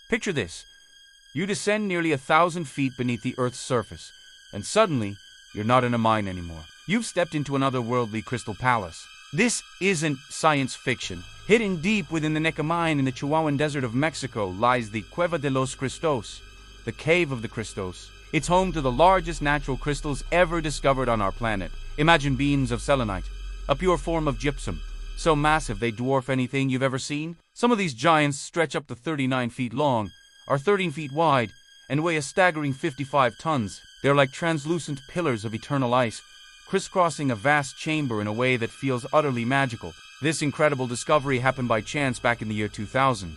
Picture this. You descend nearly 1,000 feet beneath the Earth's surface, and suddenly, you're not in a mine anymore. You've stepped into an otherworldly crystal palace. This isn't science fiction. Hidden deep within the Naica mine in the Chihuahuan desert of Mexico lies the Cueva de los Cristos, the Cave of the Cristos. It's home to the largest natural crystals ever discovered on our planet. Imagine beams of selenite, a pure form of gypsum, so massive they dwarf anything you've ever seen. Some of these giants stretch up to 39 feet long, are 13 feet wide, and weigh a staggering 55 tons. They're like translucent pillars of eternal ice, crisscrossing a vast chamber in a way that feels utterly magical. This incredible discovery happened by chance back in the year 2000.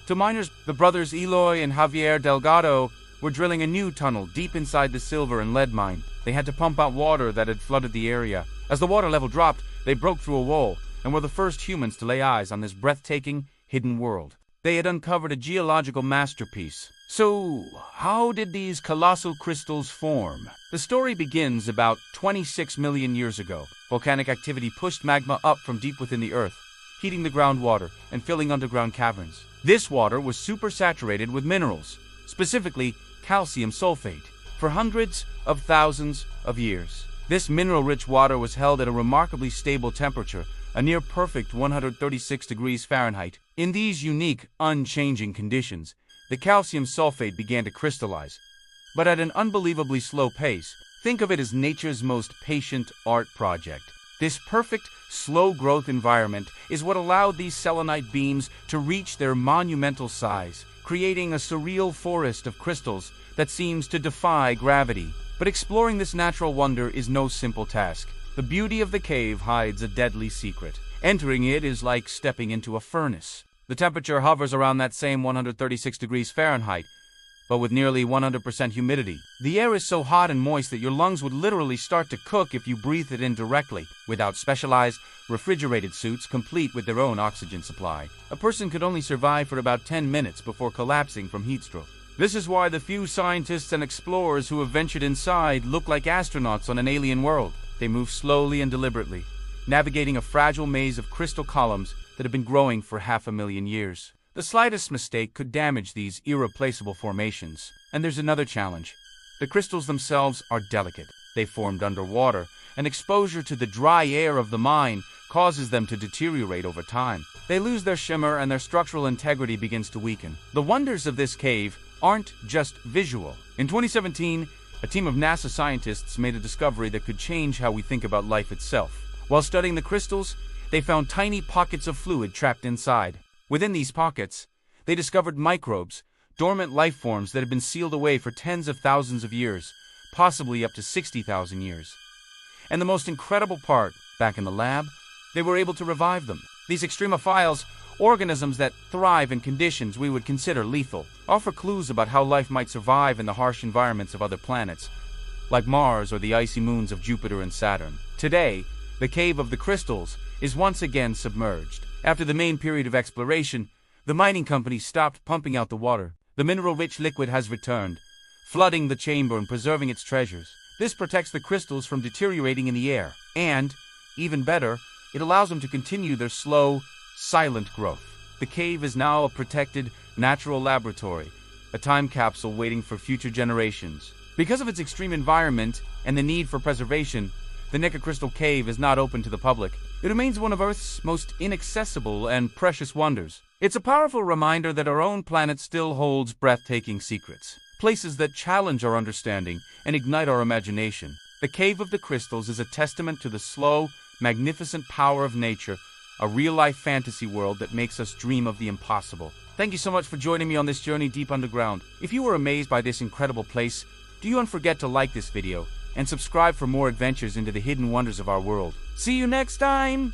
To miners, the brothers Eloy and Javier Delgado were drilling a new tunnel deep inside the silver and lead mine. They had to pump out water that had flooded the area. As the water level dropped, they broke through a wall and were the first humans to lay eyes on this breathtaking, hidden world. They had uncovered a geological masterpiece. So, how did these colossal crystals form? The story begins about 26 million years ago. Volcanic activity pushed magma up from deep within the Earth, heating the groundwater and filling underground caverns. This water was supersaturated with minerals, specifically calcium sulfate, for hundreds of thousands of years. This mineral-rich water was held at a remarkably stable temperature, a near-perfect 136 degrees Fahrenheit. In these unique, unchanging conditions, the calcium sulfate began to crystallize, but at an unbelievably slow pace. Think of it as nature's most patient art project. This perfect, slow-growth environment is what allowed these selenite beams to reach their monumental size, creating a surreal forest of crystals that seems to defy gravity. But exploring this natural wonder is no simple task. The beauty of the cave hides a deadly secret. Entering it is like stepping into a furnace. The temperature hovers around that same 136 degrees Fahrenheit, but with nearly 100% humidity. The air is so hot and moist that your lungs would literally start to cook if you breathe it in directly. Without specialized, refrigerated suits complete with their own oxygen supply, a person could only survive for about 10 minutes before collapsing from heat stroke. This is why the few scientists and explorers who have ventured inside look like astronauts on an alien world. They move slowly and deliberately, navigating a fragile maze of crystal columns that have been growing for 500,000 years. The slightest mistake could damage these irreplaceable formations. And there's another challenge. The crystals themselves are delicate. They formed underwater, and exposure to the dry air of the mine causes them to deteriorate over time. They lose their shimmer and their structural integrity begins to weaken. The wonders of this cave aren't just visual. In 2017, a team of NASA scientists made a discovery that could change how we think about life itself. While studying the crystals, they found tiny pockets of fluid trapped inside. Within these pockets, they discovered microbes, dormant life forms that had been sealed away for tens of thousands of years, possibly up to 60,000 years. And the most incredible part, back in the lab, they were able to revive them. These extremophiles, organisms that thrive in conditions we would consider lethal, offer clues about how life might survive in the harsh environments of other planets, like Mars or the icy moons of Jupiter and Saturn. Today, the Cave of the Crystals is once again submerged. After the main period of exploration, the mining company stopped pumping out the water. The mineral-rich liquid has returned, flooding the chamber and preserving its treasures. This protects the crystals from deteriorating in the air, and, even better, it allows them to continue their slow, silent growth. The cave is now a protected, natural laboratory, a time capsule waiting for future generations. Because of its extreme environment and the need for preservation, the Naica Crystal Cave is not open to the public. It remains one of Earth's most inaccessible and precious wonders. It's a powerful reminder that our own planet still holds breathtaking secrets, places that challenge our understanding and ignite our imagination. The Cave of the Crystals is a testament to the slow, magnificent power of nature, a real-life fantasy world that makes us dream of the impossible. Thank you so much for joining me on this journey deep underground. If you were amazed by this incredible place, do you forget to like this video and subscribe for more adventures into the hidden wonders of our world. See you next time!